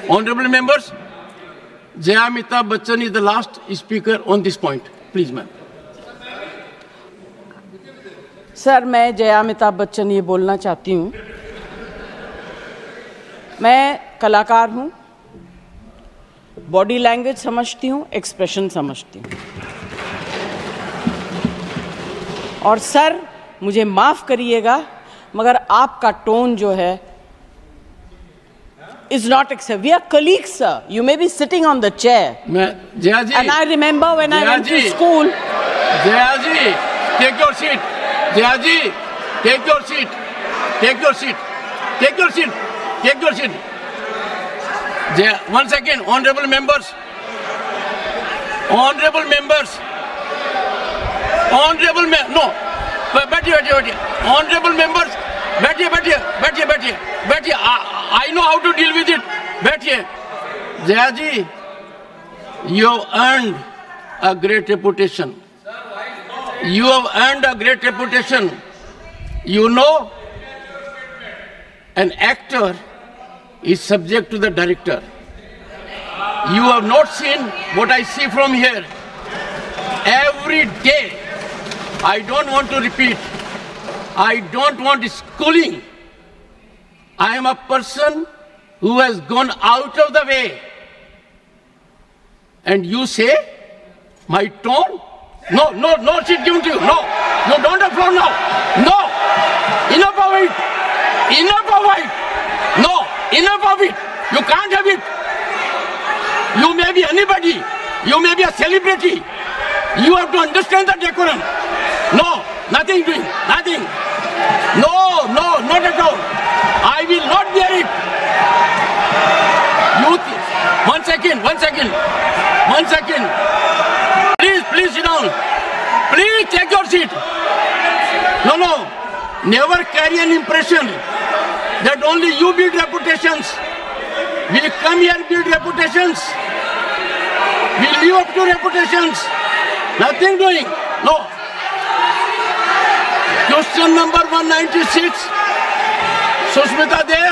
Honorable members, Jaya Amitabh Bachchan is the last speaker on this point. Please, ma'am. Sir, मैं जया अमिताभ बच्चन ये बोलना चाहती हूँ, मैं कलाकार हूँ, बॉडी लैंग्वेज समझती हूँ, एक्सप्रेशन समझती हूँ। और सर, मुझे माफ़ करिएगा, मगर आपका टोन जो है is not acceptable. We are colleagues, sir. You may be sitting on the chair. Jaya ji. And I remember when I went to school. Jaya ji, take your seat. Jaya ji, take your seat. Take your seat. Take your seat. Take your seat. Jaya, 1 second. Honorable members. Honorable members. Honorable members. No. बैठिए. Honorable members. बैठिए. I know how to deal with it. बैठिए. Jaya ji, you have earned a great reputation. You have earned a great reputation. You know, an actor is subject to the director. You have not seen what I see from here. Every day, I don't want to repeat. I don't want schooling. I am a person who has gone out of the way. And you say, my tone? No, she's given to you. No, don't applaud now. No, enough of it. No, enough of it. You can't have it. You may be anybody. You may be a celebrity. You have to understand the decorum. No, nothing doing, nothing. No, not at all. I will not bear it. One second. Please sit down. Please take your seat. No. Never carry an impression that only you build reputations. We come here build reputations. We live up to reputations. Nothing doing. No. Question number 196. Sushmita Dev.